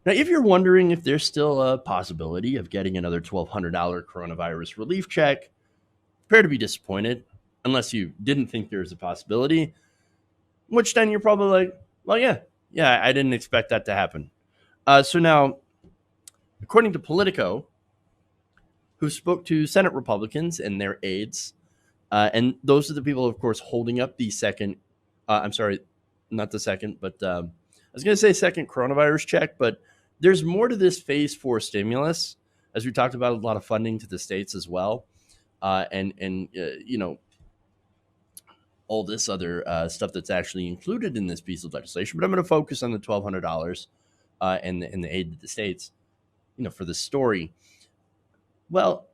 Now, if you're wondering if there's still a possibility of getting another $1,200 coronavirus relief check, prepare to be disappointed unless you didn't think there was a possibility, which then you're probably like, well, yeah, I didn't expect that to happen. So now, according to Politico, who spoke to Senate Republicans and their aides, and those are the people, of course, holding up the second, I'm sorry, not the second, but I was going to say second coronavirus check, but there's more to this phase 4 stimulus, as we talked about, a lot of funding to the states as well. And all this other stuff that's actually included in this piece of legislation. But I'm going to focus on the $1,200 and the aid to the states, for this story. Well,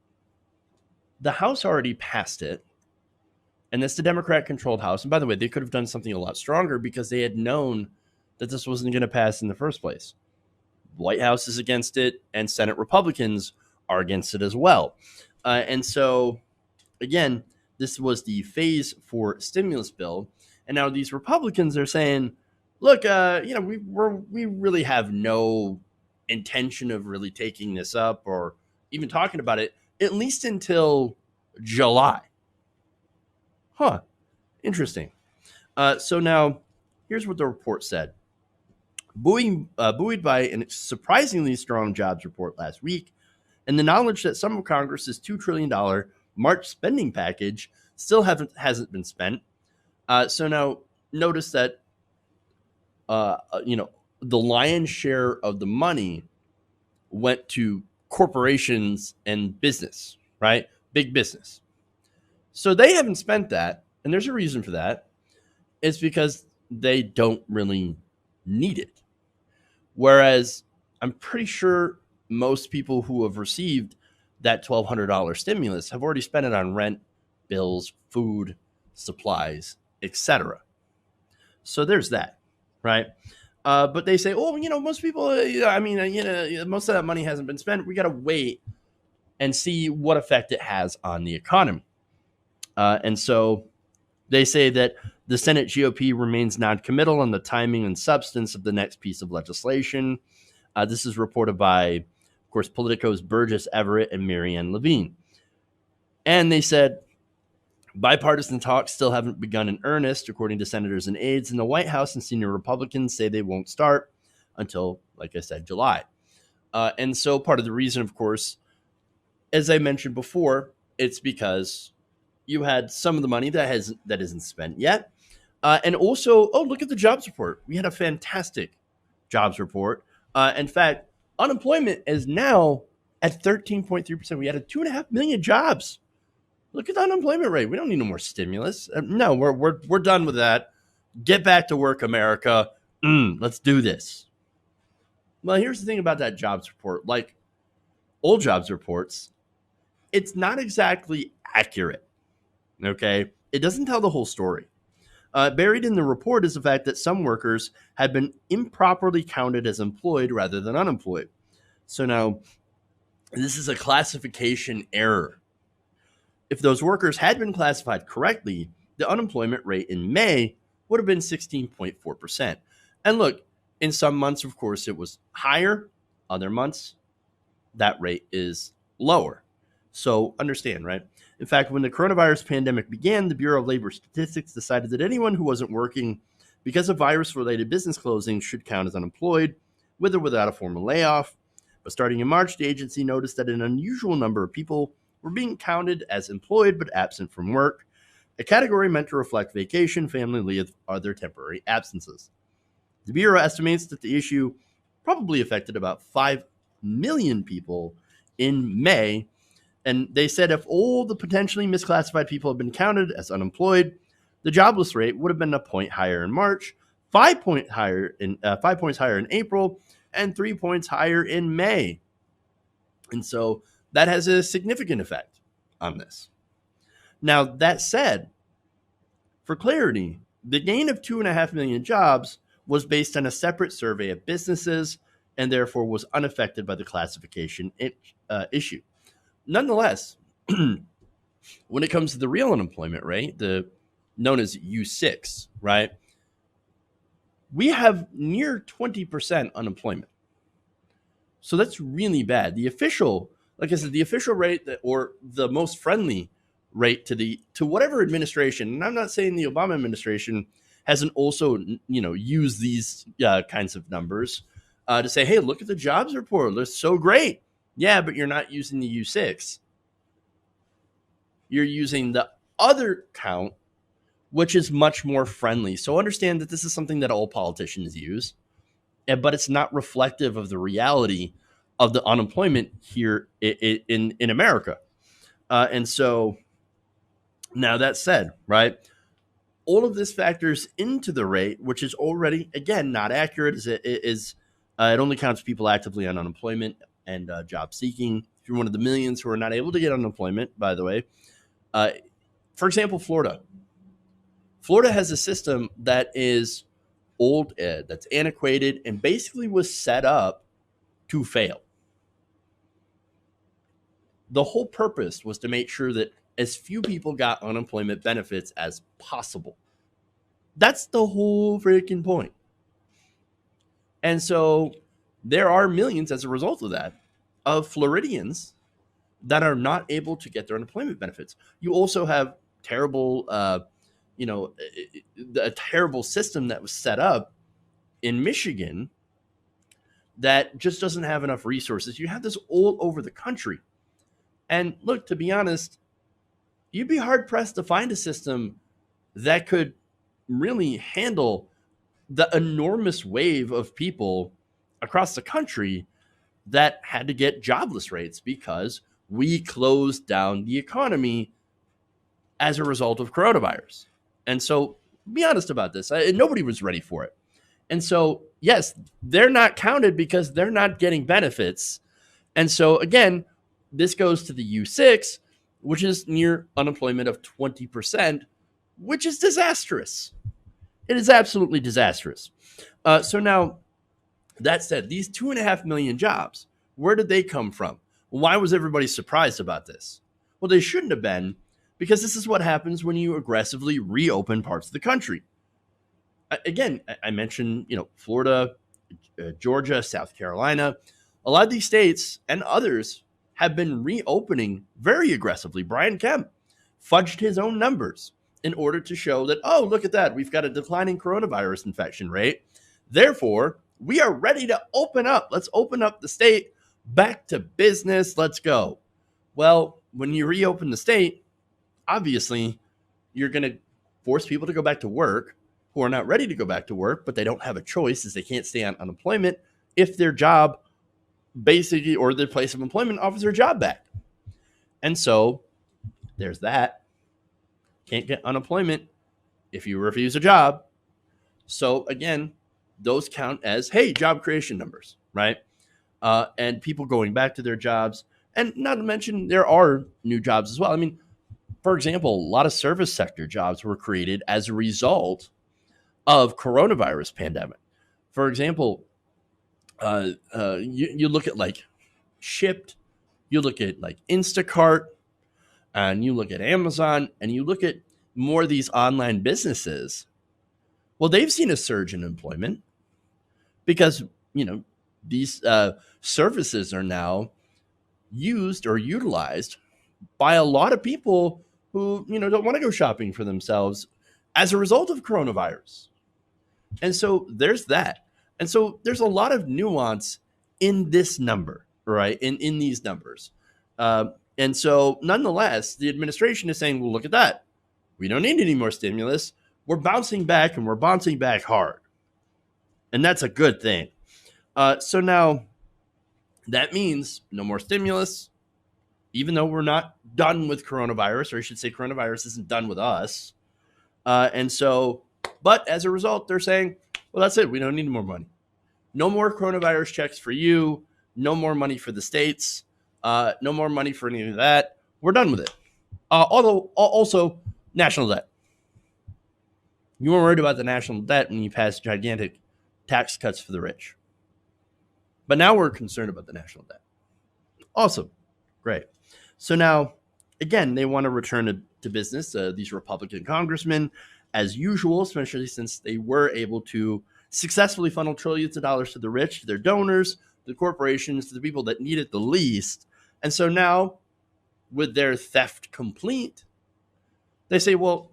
the House already passed it, and it's the Democrat-controlled House. And by the way, they could have done something a lot stronger because they had known that this wasn't going to pass in the first place. White House is against it, and Senate Republicans are against it as well. And so, again, this was the phase 4 stimulus bill. And now these Republicans are saying, look, we really have no intention of really taking this up or even talking about it, at least until July. Huh. Interesting. So now, here's what the report said. Buoyed by a surprisingly strong jobs report last week, and the knowledge that some of Congress's $2 trillion March spending package still hasn't been spent. So now, notice that the lion's share of the money went to corporations and business, right? Big business. So they haven't spent that, and there's a reason for that. It's because they don't really need it. Whereas I'm pretty sure most people who have received that $1,200 stimulus have already spent it on rent, bills, food, supplies, etc. So there's that, right? But they say, most people, most of that money hasn't been spent. We got to wait and see what effect it has on the economy. And so they say that the Senate GOP remains noncommittal on the timing and substance of the next piece of legislation. This is reported by, of course, Politico's Burgess, Everett, and Marianne Levine. And they said, bipartisan talks still haven't begun in earnest, according to senators and aides, and the White House and senior Republicans say they won't start until, like I said, July. And so part of the reason, of course, as I mentioned before, it's because you had some of the money that isn't spent yet. And also, look at the jobs report. We had a fantastic jobs report. In fact, unemployment is now at 13.3%. We added 2.5 million jobs. Look at the unemployment rate. We don't need no more stimulus. No, we're done with that. Get back to work, America. Let's do this. Well, here's the thing about that jobs report. Like old jobs reports, it's not exactly accurate. Okay? It doesn't tell the whole story. Buried in the report is the fact that some workers had been improperly counted as employed rather than unemployed. So now, this is a classification error. If those workers had been classified correctly, the unemployment rate in May would have been 16.4%. And look, in some months, of course, it was higher. Other months, that rate is lower. So understand, right? In fact, when the coronavirus pandemic began, the Bureau of Labor Statistics decided that anyone who wasn't working because of virus-related business closings should count as unemployed, with or without a formal layoff. But starting in March, the agency noticed that an unusual number of people were being counted as employed but absent from work, a category meant to reflect vacation, family leave, or other temporary absences. The Bureau estimates that the issue probably affected about 5 million people in May. And they said if all the potentially misclassified people had been counted as unemployed, the jobless rate would have been a point higher in March, 5 points higher in April, and 3 points higher in May. And so that has a significant effect on this. Now, that said, for clarity, the gain of 2.5 million jobs was based on a separate survey of businesses and therefore was unaffected by the classification issue. Nonetheless, when it comes to the real unemployment rate, the known as U6, right, we have near 20% unemployment. So that's really bad. The official, like I said, the official rate or the most friendly rate to whatever administration, and I'm not saying the Obama administration hasn't also used these kinds of numbers to say, hey, look at the jobs report, they're so great. Yeah, but you're not using the U6. You're using the other count, which is much more friendly. So understand that this is something that all politicians use, but it's not reflective of the reality of the unemployment here in America. And so now that said, right, all of this factors into the rate, which is already, again, not accurate. It only counts people actively on unemployment and job seeking. If you're one of the millions who are not able to get unemployment, by the way, for example, Florida has a system that is old, that's antiquated, and basically was set up to fail. The whole purpose was to make sure that as few people got unemployment benefits as possible. That's the whole freaking point. And so there are millions as a result of that, of Floridians that are not able to get their unemployment benefits. You also have terrible, a terrible system that was set up in Michigan that just doesn't have enough resources. You have this all over the country. And look, to be honest, you'd be hard pressed to find a system that could really handle the enormous wave of people across the country that had to get jobless rates because we closed down the economy as a result of coronavirus. And so be honest about this. Nobody was ready for it. And so, yes, they're not counted because they're not getting benefits. And so, again, this goes to the U6, which is near unemployment of 20%, which is disastrous. It is absolutely disastrous. So now, that said, these 2.5 million jobs, where did they come from? Why was everybody surprised about this? Well, they shouldn't have been, because this is what happens when you aggressively reopen parts of the country. Again, I mentioned, Florida, Georgia, South Carolina. A lot of these states and others have been reopening very aggressively. Brian Kemp fudged his own numbers in order to show that, oh, look at that, we've got a declining coronavirus infection rate. Therefore, we are ready to open up. Let's open up the state, back to business. Let's go. Well, when you reopen the state, obviously, you're going to force people to go back to work who are not ready to go back to work, but they don't have a choice as they can't stay on unemployment if their job basically, or their place of employment offers their job back. And so there's that. Can't get unemployment if you refuse a job. So again, those count as, hey, job creation numbers, right? And people going back to their jobs. And not to mention, there are new jobs as well. I mean, for example, a lot of service sector jobs were created as a result of coronavirus pandemic. For example, you look at like Shipt, you look at like Instacart, and you look at Amazon, and you look at more of these online businesses. Well, they've seen a surge in employment because, these services are now used or utilized by a lot of people who, don't want to go shopping for themselves as a result of coronavirus. And so there's that. And so there's a lot of nuance in this number, right? In these numbers. And so nonetheless, the administration is saying, well, look at that. We don't need any more stimulus. We're bouncing back, and we're bouncing back hard. And that's a good thing. So now that means no more stimulus, even though we're not done with coronavirus, or I should say coronavirus isn't done with us. And so, but as a result, they're saying, well, that's it. We don't need more money. No more coronavirus checks for you. No more money for the states. No more money for any of that. We're done with it. Although also national debt. You weren't worried about the national debt when you passed gigantic tax cuts for the rich. But now we're concerned about the national debt. Awesome. Great. So now, again, they want to return to business. These Republican congressmen, as usual, especially since they were able to successfully funnel trillions of dollars to the rich, to their donors, the corporations, to the people that need it the least. And so now, with their theft complete, they say, well,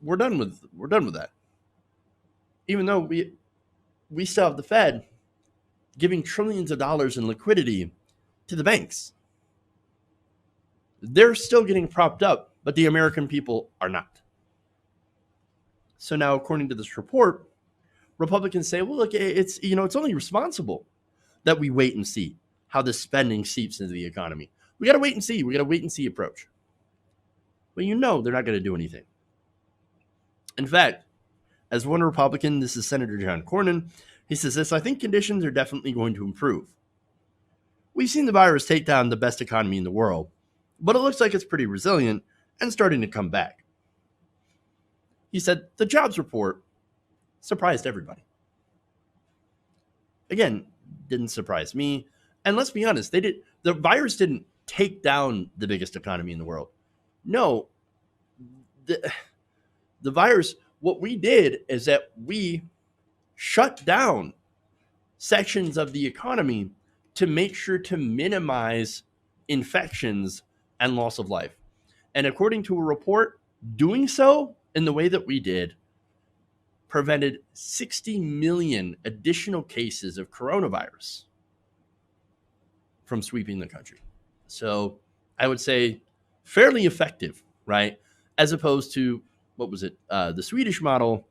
we're done with that. Even though we still have the Fed giving trillions of dollars in liquidity to the banks. They're still getting propped up, but the American people are not. So now, according to this report, Republicans say, well, look, it's only responsible that we wait and see how the spending seeps into the economy. We got to wait and see. We got a wait and see approach. But they're not going to do anything. In fact, as one Republican, this is Senator John Cornyn, he says this: I think conditions are definitely going to improve. We've seen the virus take down the best economy in the world, but it looks like it's pretty resilient and starting to come back. He said the jobs report surprised everybody. Again, didn't surprise me. And let's be honest, the virus didn't take down the biggest economy in the world. No, the virus, what we did is that we shut down sections of the economy to make sure to minimize infections and loss of life. And according to a report, doing so in the way that we did prevented 60 million additional cases of coronavirus from sweeping the country. So I would say fairly effective, right? As opposed to, what was it, the Swedish model,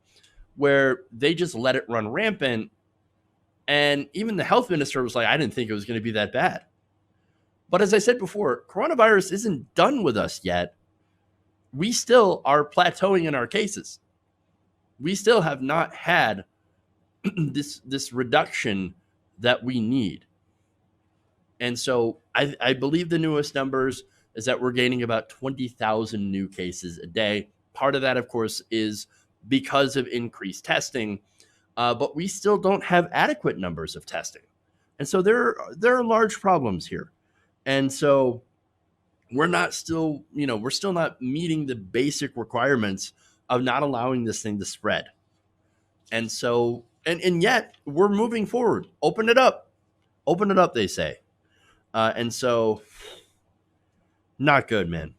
where they just let it run rampant. And even the health minister was like, I didn't think it was going to be that bad. But as I said before, coronavirus isn't done with us yet. We still are plateauing in our cases. We still have not had this reduction that we need. And so I believe the newest numbers is that we're gaining about 20,000 new cases a day. Part of that, of course, is because of increased testing, but we still don't have adequate numbers of testing. And so there are large problems here. And so we're still not meeting the basic requirements of not allowing this thing to spread. And so, and yet we're moving forward. Open it up, they say. And so not good, man.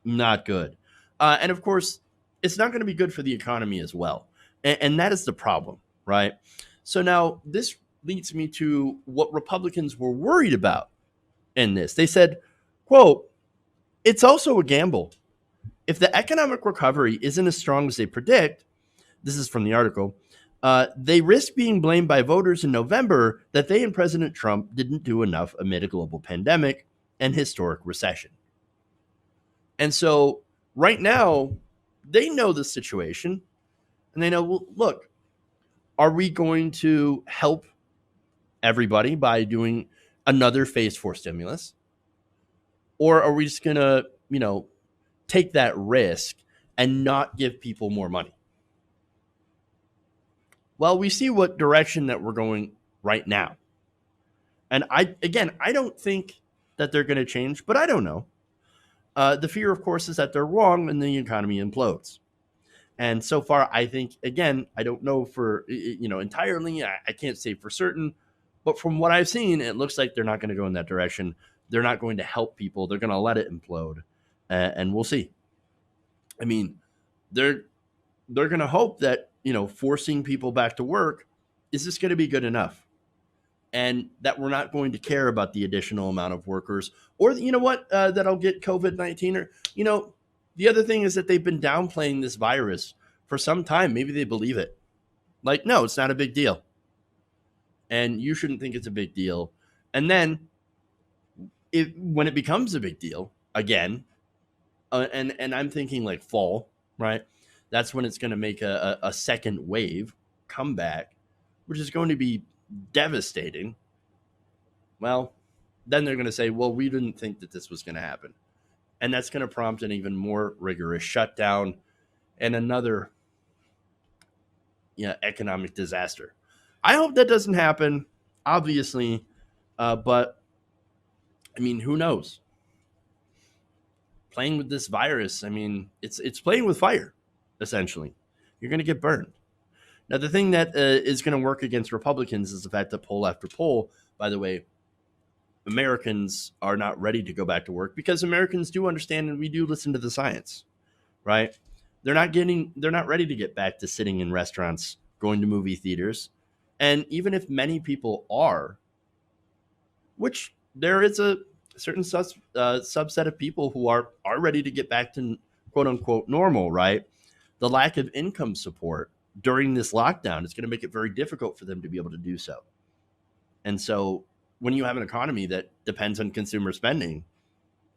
Not good. And of course, it's not going to be good for the economy as well. And that is the problem, right? So now this leads me to what Republicans were worried about in this. They said, quote, it's also a gamble. If the economic recovery isn't as strong as they predict, this is from the article, they risk being blamed by voters in November that they and President Trump didn't do enough amid a global pandemic and historic recession. And so right now, they know the situation, and they know, well, look, are we going to help everybody by doing another phase 4 stimulus? Or are we just going to, take that risk and not give people more money? Well, we see what direction that we're going right now. And I don't think that they're going to change, but I don't know. The fear, of course, is that they're wrong and the economy implodes. And so far, I think, again, I don't know for, entirely. I can't say for certain. But from what I've seen, it looks like they're not going to go in that direction. They're not going to help people. They're going to let it implode. And we'll see. I mean, they're going to hope that, forcing people back to work, is this going to be good enough? And that we're not going to care about the additional amount of workers, or that'll get COVID-19, or, the other thing is that they've been downplaying this virus for some time. Maybe they believe it. Like, no, it's not a big deal. And you shouldn't think it's a big deal. And then when it becomes a big deal again, and I'm thinking like fall, right? That's when it's going to make a second wave comeback, which is going to be devastating. Well, then they're going to say, well, we didn't think that this was going to happen. And that's going to prompt an even more rigorous shutdown and another economic disaster. I hope that doesn't happen, obviously, but I mean, who knows? Playing with this virus, I mean, it's playing with fire, essentially. You're going to get burned. Now, the thing that is going to work against Republicans is the fact that poll after poll, by the way, Americans are not ready to go back to work because Americans do understand and we do listen to the science, right? They're not ready to get back to sitting in restaurants, going to movie theaters. And even if many people are, which there is a certain subset of people who are ready to get back to quote unquote normal, right? The lack of income support during this lockdown is going to make it very difficult for them to be able to do so. And so when you have an economy that depends on consumer spending,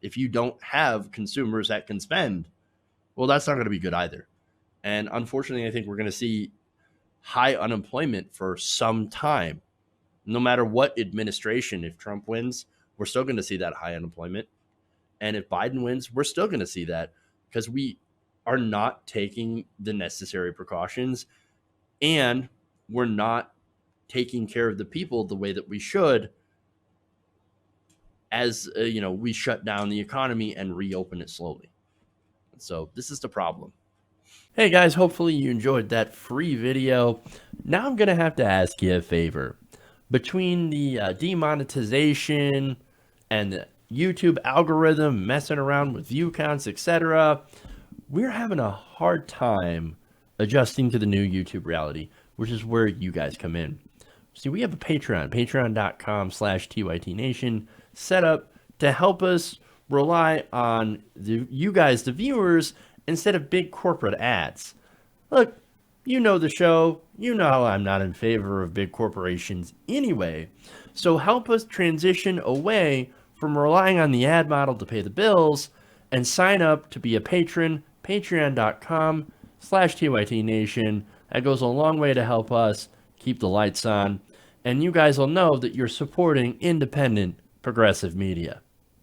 if you don't have consumers that can spend, well, that's not going to be good either. And unfortunately, I think we're going to see high unemployment for some time. No matter what administration, if Trump wins, we're still going to see that high unemployment. And if Biden wins, we're still going to see that because we are not taking the necessary precautions and we're not taking care of the people the way that we should as we shut down the economy and reopen it slowly. So this is the problem. Hey guys, hopefully you enjoyed that free video. Now I'm going to have to ask you a favor. Between the demonetization and the YouTube algorithm messing around with view counts, etc., we're having a hard time adjusting to the new YouTube reality, which is where you guys come in. See, we have a patreon.com/TYTNation set up to help us rely on you guys, the viewers, instead of big corporate ads. Look, you know the show. You know how I'm not in favor of big corporations anyway. So help us transition away from relying on the ad model to pay the bills and sign up to be a patron, patreon.com/TYTNation. That goes a long way to help us keep the lights on. And you guys will know that you're supporting independent, progressive media.